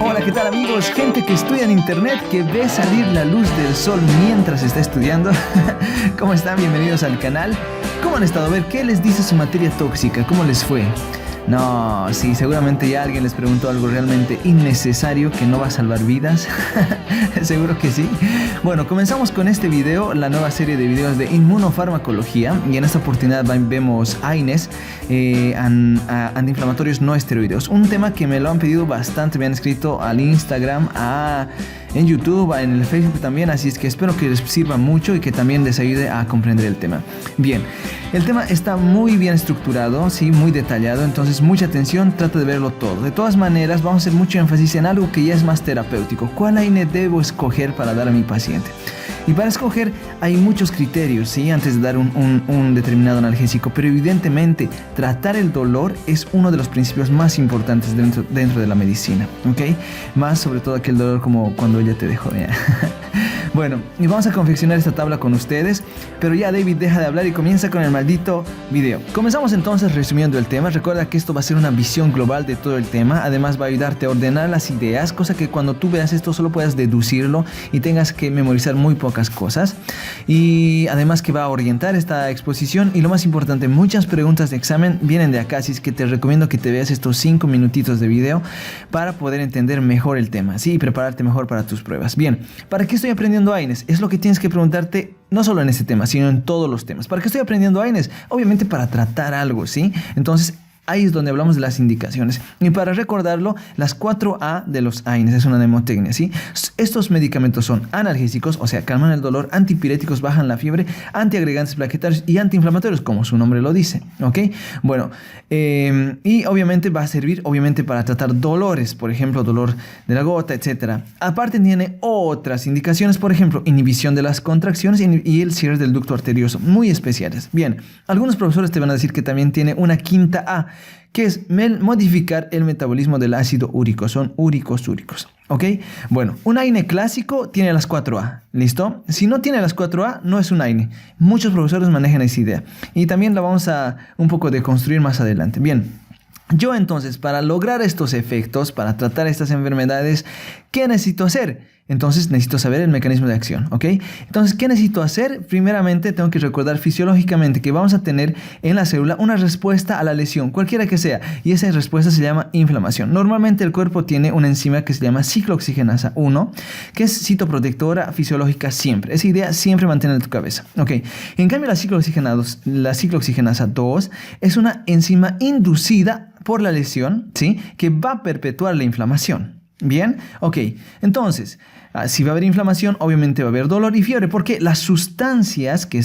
Hola, ¿qué tal amigos? Gente que estudia en internet, que ve salir la luz del sol mientras está estudiando. ¿Cómo están? Bienvenidos al canal. ¿Cómo han estado? A ver, ¿qué les dice su materia tóxica? ¿Cómo les fue? No, sí, seguramente ya alguien les preguntó algo realmente innecesario que no va a salvar vidas. Seguro que sí. Bueno, comenzamos con este video, la nueva serie de videos de inmunofarmacología. Y en esta oportunidad vemos AINES, antiinflamatorios no esteroideos. Un tema que me lo han pedido bastante, me han escrito al Instagram, en YouTube, en el Facebook también, así es que espero que les sirva mucho y que también les ayude a comprender el tema. Bien, el tema está muy bien estructurado, sí, muy detallado, entonces mucha atención, trata de verlo todo. De todas maneras, vamos a hacer mucho énfasis en algo que ya es más terapéutico. ¿Cuál AINE debo escoger para dar a mi paciente? Y para escoger hay muchos criterios, ¿sí? Antes de dar un determinado analgésico, pero evidentemente tratar el dolor es uno de los principios más importantes dentro de la medicina, ¿ok? Más sobre todo aquel dolor como cuando ella te dejó. Bueno, y vamos a confeccionar esta tabla con ustedes, pero ya David deja de hablar y comienza con el maldito video. Comenzamos entonces resumiendo el tema. Recuerda que esto va a ser una visión global de todo el tema, además va a ayudarte a ordenar las ideas, cosa que cuando tú veas esto solo puedas deducirlo y tengas que memorizar muy pocas cosas, y además que va a orientar esta exposición. Y lo más importante, muchas preguntas de examen vienen de acá, así es que te recomiendo que te veas estos 5 minutitos de video para poder entender mejor el tema, ¿sí? Y prepararte mejor para tus pruebas. Bien, ¿para qué estoy aprendiendo AINES? Es lo que tienes que preguntarte no solo en este tema, sino en todos los temas. ¿Para qué estoy aprendiendo AINES? Obviamente para tratar algo, ¿sí? Entonces ahí es donde hablamos de las indicaciones. Y para recordarlo, las 4A de los AINES es una mnemotecnia, ¿sí? Estos medicamentos son analgésicos, o sea, calman el dolor, antipiréticos, bajan la fiebre, antiagregantes plaquetarios y antiinflamatorios, como su nombre lo dice, ¿ok? Bueno, y obviamente va a servir, obviamente, para tratar dolores, por ejemplo, dolor de la gota, etc. Aparte tiene otras indicaciones, por ejemplo, inhibición de las contracciones y el cierre del ducto arterioso, muy especiales. Bien, algunos profesores te van a decir que también tiene una 5A, que es modificar el metabolismo del ácido úrico. Son úricos, ¿ok? Bueno, un AINE clásico tiene las 4A, ¿listo? Si no tiene las 4A, no es un AINE. Muchos profesores manejan esa idea y también la vamos a un poco deconstruir más adelante. Bien, yo entonces, para lograr estos efectos, para tratar estas enfermedades, ¿qué necesito hacer? Entonces necesito saber el mecanismo de acción, ¿ok? Entonces, ¿qué necesito hacer? Primeramente, tengo que recordar fisiológicamente que vamos a tener en la célula una respuesta a la lesión, cualquiera que sea, y esa respuesta se llama inflamación. Normalmente el cuerpo tiene una enzima que se llama ciclooxigenasa 1, que es citoprotectora fisiológica siempre. Esa idea siempre mantiene en tu cabeza, ¿ok? En cambio, la ciclooxigenasa 2 es una enzima inducida por la lesión, ¿sí? Que va a perpetuar la inflamación. Bien, ok, entonces, si va a haber inflamación, obviamente va a haber dolor y fiebre, porque las sustancias que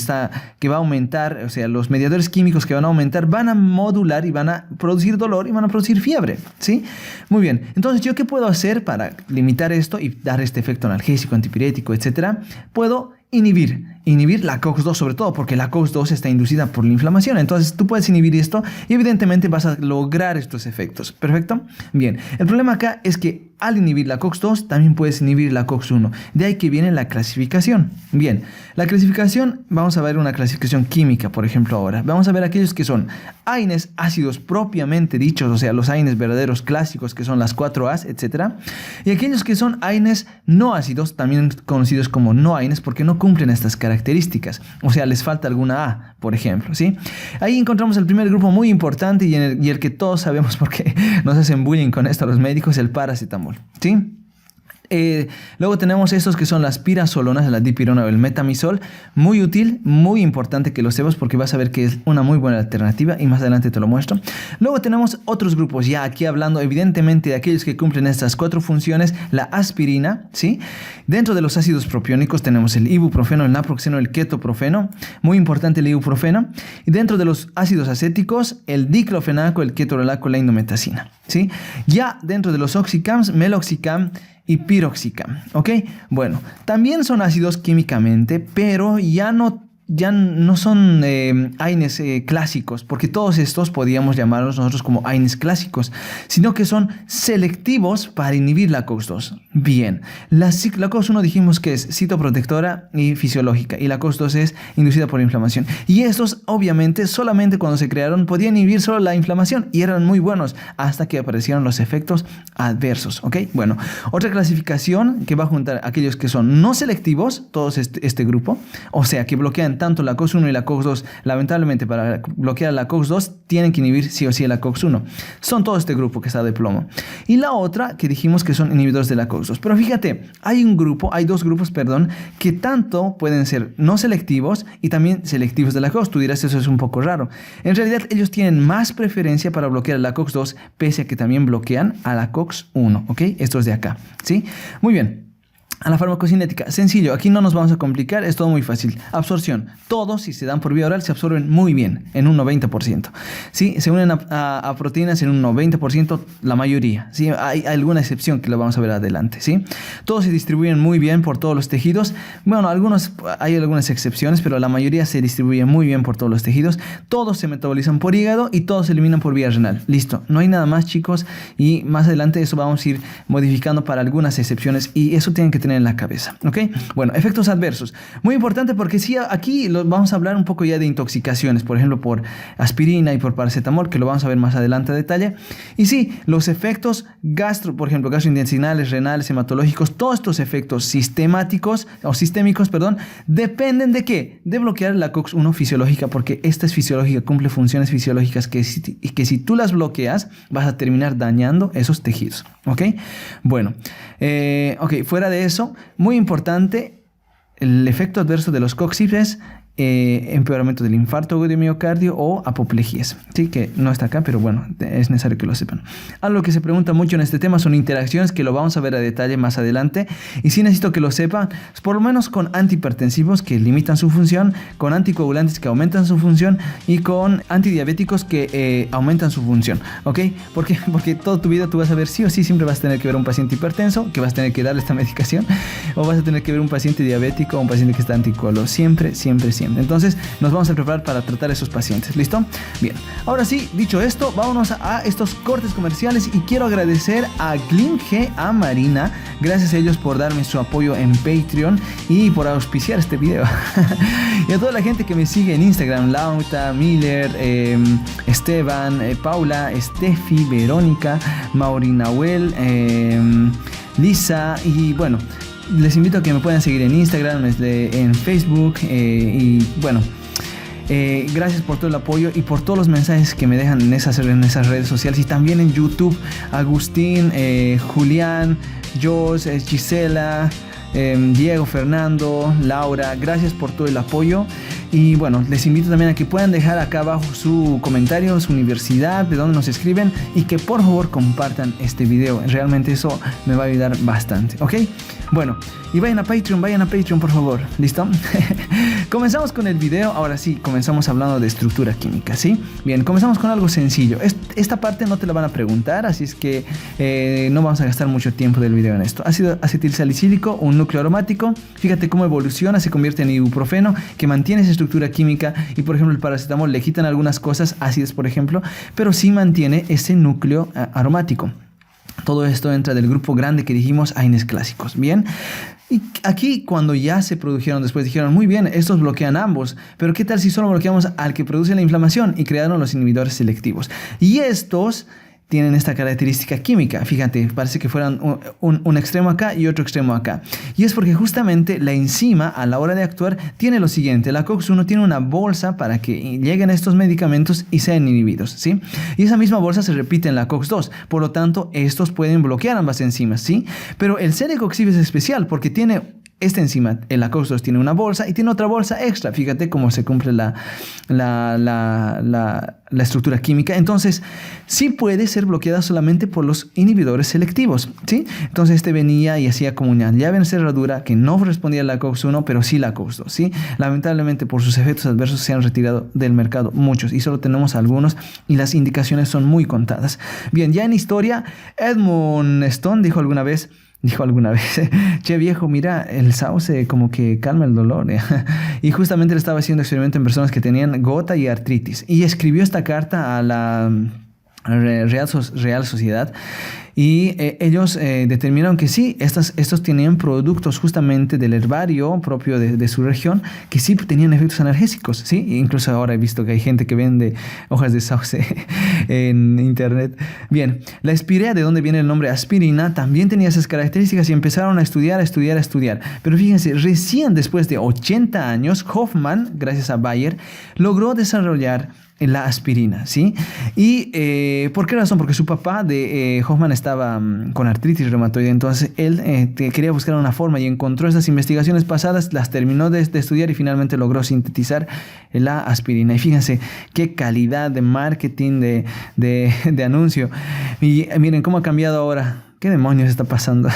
va a aumentar, o sea, los mediadores químicos que van a aumentar, van a modular y van a producir dolor y van a producir fiebre, ¿sí? Muy bien, entonces, ¿yo qué puedo hacer para limitar esto y dar este efecto analgésico, antipirético, etcétera? Puedo inhibir la COX-2, sobre todo porque la COX-2 está inducida por la inflamación. Entonces tú puedes inhibir esto y evidentemente vas a lograr estos efectos. ¿Perfecto? Bien, el problema acá es que al inhibir la COX-2 también puedes inhibir la COX-1. De ahí que viene la clasificación. Bien, la clasificación, vamos a ver una clasificación química, por ejemplo, ahora. Vamos a ver aquellos que son AINES ácidos propiamente dichos, o sea, los AINES verdaderos clásicos, que son las 4As, etc. Y aquellos que son AINES no ácidos, también conocidos como no AINES, porque no cumplen estas características. O sea, les falta alguna A, por ejemplo, ¿sí? Ahí encontramos el primer grupo muy importante y el que todos sabemos porque nos hacen bullying con esto los médicos, el paracetamol, ¿sí? Luego tenemos estos que son las pirazolonas, la dipirona o el metamizol. Muy útil, muy importante que lo sepas porque vas a ver que es una muy buena alternativa y más adelante te lo muestro. Luego tenemos otros grupos, ya aquí hablando evidentemente de aquellos que cumplen estas 4 funciones. La aspirina, ¿sí? Dentro de los ácidos propiónicos tenemos el ibuprofeno, el naproxeno, el ketoprofeno. Muy importante el ibuprofeno. Y dentro de los ácidos acéticos, el diclofenaco, el ketorolaco, la indometacina, ¿sí? Ya dentro de los oxicams, meloxicam y piroxicam, ¿ok? Bueno, también son ácidos químicamente, pero ya no ya no son AINES clásicos, porque todos estos podríamos llamarlos nosotros como AINES clásicos, sino que son selectivos para inhibir la COX-2. Bien, la COX-1 dijimos que es citoprotectora y fisiológica, y la COX-2 es inducida por inflamación. Y estos, obviamente, solamente cuando se crearon podían inhibir solo la inflamación y eran muy buenos hasta que aparecieron los efectos adversos, ¿ok? Bueno, otra clasificación que va a juntar aquellos que son no selectivos, todos este grupo, o sea, que bloquean tanto la COX-1 y la COX-2. Lamentablemente, para bloquear la COX-2 tienen que inhibir sí o sí la COX-1. Son todo este grupo que está de plomo. Y la otra que dijimos que son inhibidores de la COX-2. Pero fíjate, hay dos grupos, que tanto pueden ser no selectivos y también selectivos de la COX. Tú dirás, eso es un poco raro. En realidad, ellos tienen más preferencia para bloquear la COX-2, pese a que también bloquean a la COX-1, ¿ok? Estos de acá, ¿sí? Muy bien. A la farmacocinética, sencillo, aquí no nos vamos a complicar, es todo muy fácil. Absorción, todos si se dan por vía oral se absorben muy bien, en un 90%. ¿Sí? Se unen a proteínas en un 90%, la mayoría. ¿Sí? Hay alguna excepción que lo vamos a ver adelante. ¿Sí? Todos se distribuyen muy bien por todos los tejidos. Bueno, hay algunas excepciones, pero la mayoría se distribuye muy bien por todos los tejidos. Todos se metabolizan por hígado y todos se eliminan por vía renal. Listo, no hay nada más, chicos, y más adelante eso vamos a ir modificando para algunas excepciones y eso tienen que tener en la cabeza, ¿ok? Bueno, efectos adversos. Muy importante porque sí, aquí vamos a hablar un poco ya de intoxicaciones, por ejemplo, por aspirina y por paracetamol, que lo vamos a ver más adelante a detalle. Y sí, los efectos por ejemplo, gastrointestinales, renales, hematológicos, todos estos efectos sistémicos, dependen ¿de qué? De bloquear la COX-1 fisiológica, porque esta es fisiológica, cumple funciones fisiológicas que si tú las bloqueas, vas a terminar dañando esos tejidos, ¿ok? Bueno, fuera de eso, muy importante, el efecto adverso de los COX-IPs, empeoramiento del infarto agudo de miocardio o apoplejías, ¿sí? Que no está acá, pero bueno, es necesario que lo sepan. Algo que se pregunta mucho en este tema son interacciones, que lo vamos a ver a detalle más adelante, y sí necesito que lo sepan, por lo menos con antihipertensivos que limitan su función, con anticoagulantes que aumentan su función y con antidiabéticos que aumentan su función, ¿ok? Porque toda tu vida tú vas a ver sí o sí, siempre vas a tener que ver a un paciente hipertenso, que vas a tener que darle esta medicación, o vas a tener que ver a un paciente diabético o un paciente que está anticoagulado, siempre. Entonces nos vamos a preparar para tratar a esos pacientes. ¿Listo? Bien. Ahora sí, dicho esto, vámonos a estos cortes comerciales y quiero agradecer a Glimg, a Marina. Gracias a ellos por darme su apoyo en Patreon y por auspiciar este video. Y a toda la gente que me sigue en Instagram, Lauta, Miller, Esteban, Paula, Steffi, Verónica, Maurinahuel, Lisa y bueno, les invito a que me puedan seguir en Instagram, en Facebook y bueno, gracias por todo el apoyo y por todos los mensajes que me dejan en esas redes sociales y también en YouTube. Agustín, Julián, Jos, Gisela, Diego, Fernando, Laura, gracias por todo el apoyo. Y bueno, les invito también a que puedan dejar acá abajo su comentario, su universidad, de dónde nos escriben y que por favor compartan este video. Realmente eso me va a ayudar bastante, ¿ok? Bueno, y vayan a Patreon por favor, ¿listo? Comenzamos con el video, ahora sí, comenzamos hablando de estructura química, ¿sí? Bien, comenzamos con algo sencillo. Esta parte no te la van a preguntar, así es que no vamos a gastar mucho tiempo del video en esto. Ácido acetilsalicílico, un núcleo aromático, fíjate cómo evoluciona, se convierte en ibuprofeno, que mantiene esa estructura química y por ejemplo el paracetamol le quitan algunas cosas ácidas por ejemplo, pero sí mantiene ese núcleo aromático. Todo esto entra del grupo grande que dijimos, AINES clásicos. Bien, y aquí cuando ya se produjeron después dijeron, muy bien, estos bloquean ambos, pero ¿qué tal si solo bloqueamos al que produce la inflamación? Y crearon los inhibidores selectivos. Y estos tienen esta característica química. Fíjate, parece que fueran un extremo acá y otro extremo acá. Y es porque justamente la enzima a la hora de actuar tiene lo siguiente. La COX-1 tiene una bolsa para que lleguen estos medicamentos y sean inhibidos, ¿sí? Y esa misma bolsa se repite en la COX-2. Por lo tanto, estos pueden bloquear ambas enzimas, ¿sí? Pero el CDCOXIB es especial porque tiene esta enzima, la COX-2 tiene una bolsa y tiene otra bolsa extra. Fíjate cómo se cumple la estructura química. Entonces, sí puede ser bloqueada solamente por los inhibidores selectivos, ¿sí? Entonces, este venía y hacía como una llave en cerradura que no respondía a la COX-1, pero sí la COX-2, ¿sí? Lamentablemente, por sus efectos adversos, se han retirado del mercado muchos y solo tenemos algunos y las indicaciones son muy contadas. Bien, ya en historia, Edmund Stone dijo alguna vez: dijo alguna vez, che viejo, mira, el sauce como que calma el dolor. Y justamente él estaba haciendo experimento en personas que tenían gota y artritis. Y escribió esta carta a la Real Sociedad. Y ellos determinaron que sí, estos tenían productos justamente del herbario propio de su región que sí tenían efectos analgésicos, ¿sí? E incluso ahora he visto que hay gente que vende hojas de sauce en internet. Bien, la espirea, de donde viene el nombre aspirina, también tenía esas características y empezaron a estudiar. Pero fíjense, recién después de 80 años, Hoffmann, gracias a Bayer, logró desarrollar la aspirina, ¿sí? ¿Y por qué razón? Porque su papá de Hoffmann estaba con artritis reumatoide, entonces él quería buscar una forma y encontró estas investigaciones pasadas, las terminó de estudiar y finalmente logró sintetizar la aspirina. Y fíjense qué calidad de marketing, de anuncio. Y miren cómo ha cambiado ahora. ¿Qué demonios está pasando?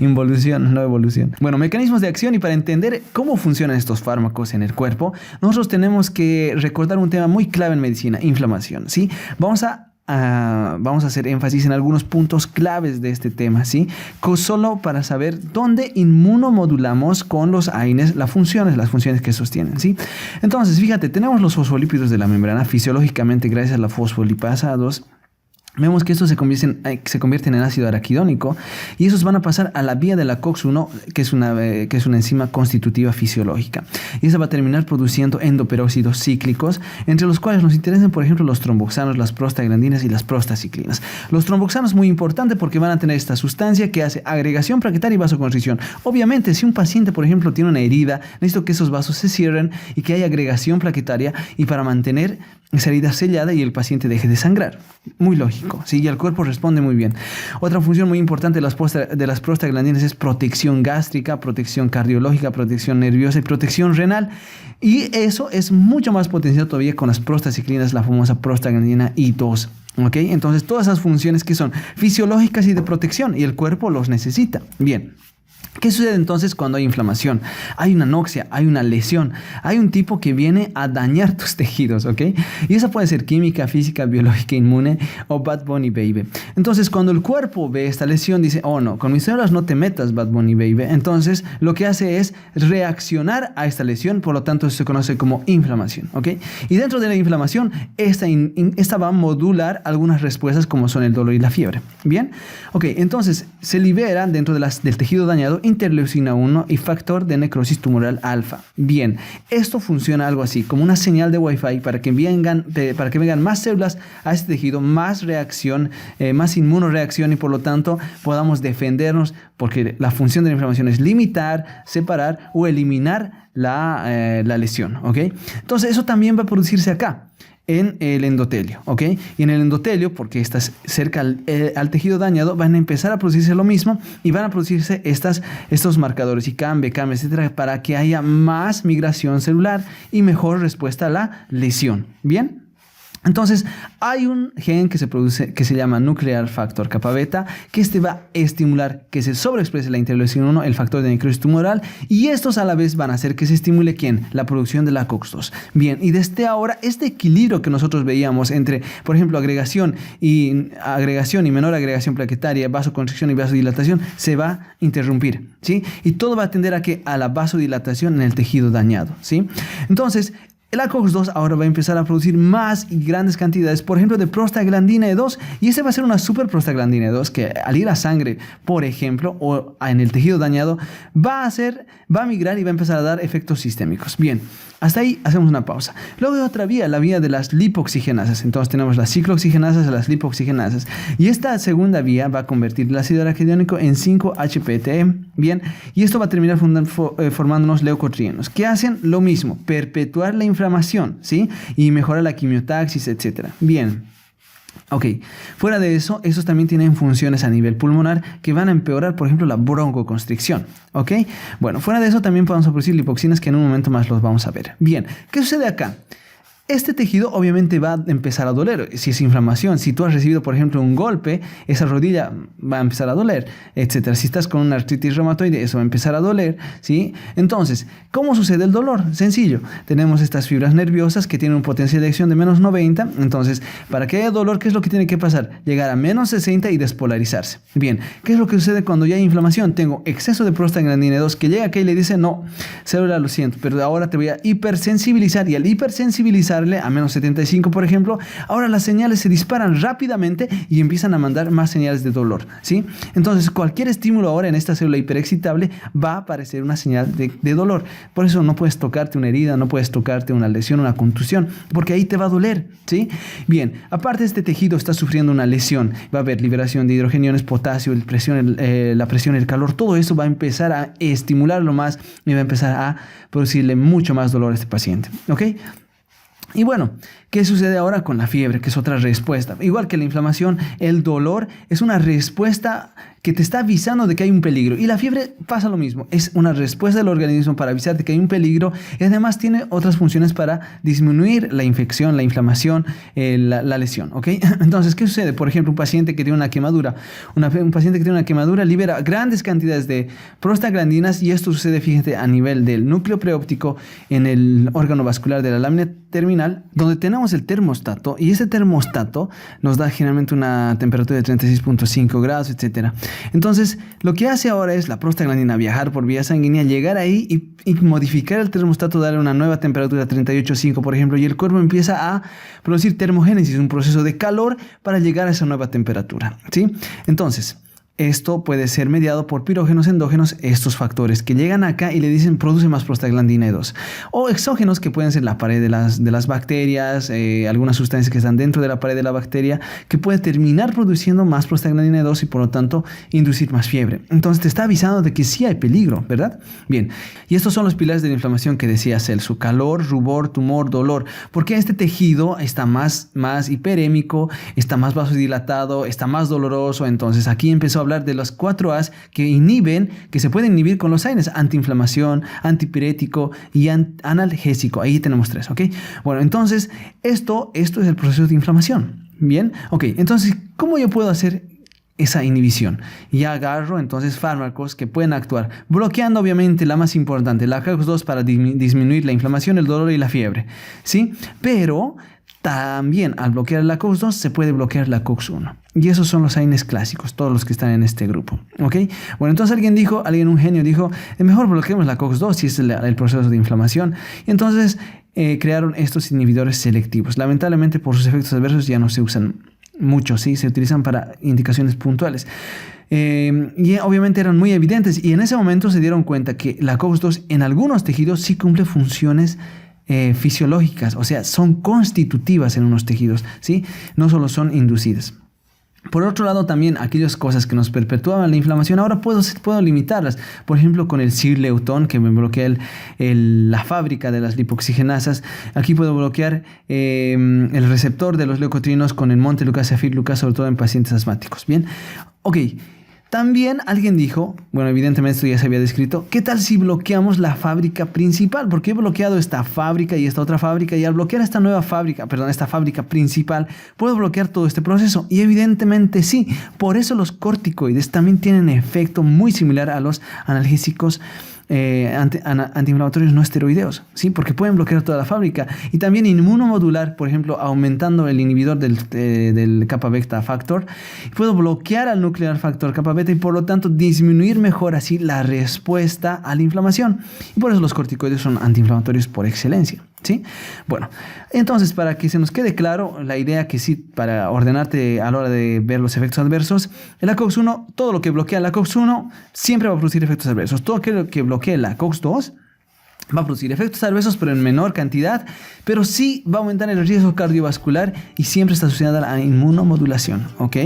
Involución, no evolución. Bueno, mecanismos de acción, y para entender cómo funcionan estos fármacos en el cuerpo, nosotros tenemos que recordar un tema muy clave en medicina: inflamación, ¿sí? Vamos a hacer énfasis en algunos puntos claves de este tema, ¿sí? Solo para saber dónde inmunomodulamos con los AINES las funciones que sostienen, ¿sí? Entonces, fíjate, tenemos los fosfolípidos de la membrana. Fisiológicamente, gracias a la fosfolipasa 2, vemos que estos se convierten en ácido araquidónico, y esos van a pasar a la vía de la COX-1, que es una enzima constitutiva fisiológica. Y esa va a terminar produciendo endoperóxidos cíclicos, entre los cuales nos interesan, por ejemplo, los tromboxanos, las prostaglandinas y las prostaciclinas. Los tromboxanos es muy importante porque van a tener esta sustancia que hace agregación plaquetaria y vasoconstricción. Obviamente, si un paciente, por ejemplo, tiene una herida, necesito que esos vasos se cierren y que haya agregación plaquetaria, y para mantener esa herida sellada y el paciente deje de sangrar. Muy lógico, ¿sí? Y el cuerpo responde muy bien. Otra función muy importante de las prostaglandinas es protección gástrica, protección cardiológica, protección nerviosa y protección renal. Y eso es mucho más potenciado todavía con las prostaciclinas, la famosa prostaglandina I2. ¿Ok? Entonces, todas esas funciones que son fisiológicas y de protección, y el cuerpo los necesita. Bien. ¿Qué sucede entonces cuando hay inflamación? Hay una anoxia, hay una lesión, hay un tipo que viene a dañar tus tejidos, ¿ok? Y esa puede ser química, física, biológica, inmune o Bad Bunny Baby. Entonces, cuando el cuerpo ve esta lesión, dice, oh no, con mis células no te metas, Bad Bunny Baby. Entonces, lo que hace es reaccionar a esta lesión, por lo tanto, eso se conoce como inflamación, ¿ok? Y dentro de la inflamación, esta va a modular algunas respuestas como son el dolor y la fiebre. ¿Bien? Ok, entonces, se libera dentro del tejido dañado interleucina 1 y factor de necrosis tumoral alfa. Bien, esto funciona algo así, como una señal de Wi-Fi para que vengan más células a este tejido, más reacción, más inmunoreacción, y por lo tanto podamos defendernos, porque la función de la inflamación es limitar, separar o eliminar la lesión, ¿ok? Entonces eso también va a producirse acá, en el endotelio, ¿ok? Y en el endotelio, porque estás cerca al tejido dañado, van a empezar a producirse lo mismo, y van a producirse estos marcadores, y cambia, etcétera, para que haya más migración celular y mejor respuesta a la lesión. ¿Bien? Entonces, hay un gen que se produce que se llama nuclear factor kappa beta, que va a estimular que se sobreexprese la interleucina 1, el factor de necrosis tumoral, y estos a la vez van a hacer que se estimule ¿quién? La producción de la COX-2. Bien, y desde ahora, este equilibrio que nosotros veíamos entre, por ejemplo, agregación y menor agregación plaquetaria, vasoconstricción y vasodilatación, se va a interrumpir, ¿sí? Y todo va a tender a la vasodilatación en el tejido dañado, ¿sí? Entonces, la COX-2 ahora va a empezar a producir más y grandes cantidades, por ejemplo, de prostaglandina E2, y ese va a ser una superprostaglandina E2 que al ir a sangre, por ejemplo, o en el tejido dañado, va a migrar y va a empezar a dar efectos sistémicos. Bien, hasta ahí hacemos una pausa. Luego hay otra vía, la vía de las lipoxigenasas. Entonces tenemos las ciclooxigenasas y las lipoxigenasas, y esta segunda vía va a convertir el ácido araquidónico en 5-HPTE. Bien, y esto va a terminar formándonos leucotrienos, que hacen lo mismo, perpetuar la inflamación, ¿sí? Y mejorar la quimiotaxis, etc. Bien. Ok, fuera de eso, estos también tienen funciones a nivel pulmonar que van a empeorar, por ejemplo, la broncoconstricción. Ok, bueno, fuera de eso también podemos producir lipoxinas, que en un momento más los vamos a ver. Bien, ¿qué sucede acá? este tejido obviamente va a empezar a doler. Si es inflamación, si tú has recibido, por ejemplo, un golpe, esa rodilla va a empezar a doler, etcétera. Si estás con una artritis reumatoide, eso va a empezar a doler, ¿sí? Entonces, ¿cómo sucede el dolor? Sencillo. Tenemos estas fibras nerviosas que tienen un potencial de acción de menos 90. Entonces, para que haya dolor, ¿qué es lo que tiene que pasar? Llegar a menos 60 y despolarizarse. Bien, ¿qué es lo que sucede cuando ya hay inflamación? Tengo exceso de prostaglandina 2 que llega acá y le dice, no, célula, lo siento, pero ahora te voy a hipersensibilizar, y al hipersensibilizarle a menos 75, por ejemplo, ahora las señales se disparan rápidamente y empiezan a mandar más señales de dolor, ¿sí? Entonces, cualquier estímulo ahora en esta célula hiperexcitable va a aparecer una señal de dolor. Por eso no puedes tocarte una herida, no puedes tocarte una lesión, una contusión, porque ahí te va a doler, ¿sí? Bien, aparte este tejido está sufriendo una lesión, va a haber liberación de hidrogeniones, potasio, la presión, el calor, todo eso va a empezar a estimularlo más y va a empezar a producirle mucho más dolor a este paciente, ¿ok? Y bueno, ¿qué sucede ahora con la fiebre? Que es otra respuesta. Igual que la inflamación, el dolor es una respuesta que te está avisando de que hay un peligro. Y la fiebre pasa lo mismo. Es una respuesta del organismo para avisar de que hay un peligro. Y además tiene otras funciones para disminuir la infección, la inflamación, la lesión. ¿Ok? Entonces, ¿qué sucede? Por ejemplo, un paciente que tiene una quemadura. Un paciente que tiene una quemadura libera grandes cantidades de prostaglandinas. Y esto sucede, fíjate, a nivel del núcleo preóptico, en el órgano vascular de la lámina terminal, donde tenemos el termostato. Y ese termostato nos da generalmente una temperatura de 36.5 grados, etcétera. Entonces, lo que hace ahora es la prostaglandina viajar por vía sanguínea, llegar ahí y modificar el termostato, darle una nueva temperatura, 38.5 por ejemplo, y el cuerpo empieza a producir termogénesis, un proceso de calor para llegar a esa nueva temperatura, ¿sí? Entonces, esto puede ser mediado por pirógenos endógenos, estos factores que llegan acá y le dicen produce más prostaglandina 2. O exógenos, que pueden ser la pared de las bacterias, algunas sustancias que están dentro de la pared de la bacteria, que puede terminar produciendo más prostaglandina 2 y por lo tanto inducir más fiebre. Entonces te está avisando de que sí hay peligro, ¿verdad? Bien, y estos son los pilares de la inflamación que decía Celso: calor, rubor, tumor, dolor. Porque este tejido está más hiperémico, está más vasodilatado, está más doloroso. Entonces aquí empezó a hablar de los 4 A's que se pueden inhibir con los AINES: antiinflamación, antipirético y analgésico. Ahí tenemos 3, ¿ok? Bueno, entonces esto es el proceso de inflamación. Bien, ok, entonces, ¿cómo yo puedo hacer esa inhibición? Ya agarro entonces fármacos que pueden actuar bloqueando, obviamente, la más importante, la COX-2, para disminuir la inflamación, el dolor y la fiebre, ¿sí? Pero también al bloquear la COX-2 se puede bloquear la COX-1. Y esos son los AINES clásicos, todos los que están en este grupo, ¿ok? Bueno, entonces un genio dijo, mejor bloqueemos la COX-2 si es el proceso de inflamación. Y entonces crearon estos inhibidores selectivos. Lamentablemente, por sus efectos adversos ya no se usan mucho, ¿sí? Se utilizan para indicaciones puntuales. Y obviamente eran muy evidentes. Y en ese momento se dieron cuenta que la COX-2 en algunos tejidos sí cumple funciones fisiológicas, o sea, son constitutivas en unos tejidos, ¿sí? No solo son inducidas. Por otro lado, también aquellas cosas que nos perpetuaban la inflamación, ahora puedo limitarlas. Por ejemplo, con el sirleutón, que me bloquea la fábrica de las lipoxigenasas. Aquí puedo bloquear el receptor de los leucotrienos con el montelukast, sobre todo en pacientes asmáticos. Bien, ok. También alguien dijo, bueno, evidentemente esto ya se había descrito, ¿qué tal si bloqueamos la fábrica principal? Porque he bloqueado esta fábrica y esta otra fábrica, y al bloquear esta fábrica principal, puedo bloquear todo este proceso. Y evidentemente sí, por eso los corticoides también tienen efecto muy similar a los analgésicos antiinflamatorios no esteroideos, ¿sí? Porque pueden bloquear toda la fábrica. Y también inmunomodular, por ejemplo, aumentando el inhibidor del kappa beta factor, puedo bloquear al nuclear factor kappa beta y por lo tanto disminuir mejor así la respuesta a la inflamación. Y por eso los corticoides son antiinflamatorios por excelencia, ¿sí? Bueno, entonces, para que se nos quede claro la idea, que sí, para ordenarte a la hora de ver los efectos adversos, la COX-1, todo lo que bloquea la COX-1 siempre va a producir efectos adversos. Todo aquello que bloquee la COX-2 va a producir efectos adversos, pero en menor cantidad, pero sí va a aumentar el riesgo cardiovascular y siempre está asociada a la inmunomodulación, ¿ok?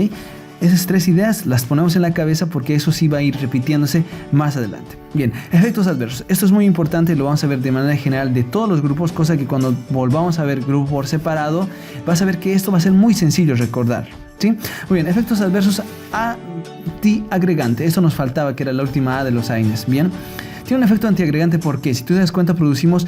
Esas 3 ideas las ponemos en la cabeza porque eso sí va a ir repitiéndose más adelante. Bien, efectos adversos. Esto es muy importante, lo vamos a ver de manera general de todos los grupos, cosa que cuando volvamos a ver grupo por separado, vas a ver que esto va a ser muy sencillo recordar, ¿sí? Muy bien, efectos adversos antiagregante. Esto nos faltaba, que era la última A de los AINES. Bien, tiene un efecto antiagregante porque, si tú te das cuenta, producimos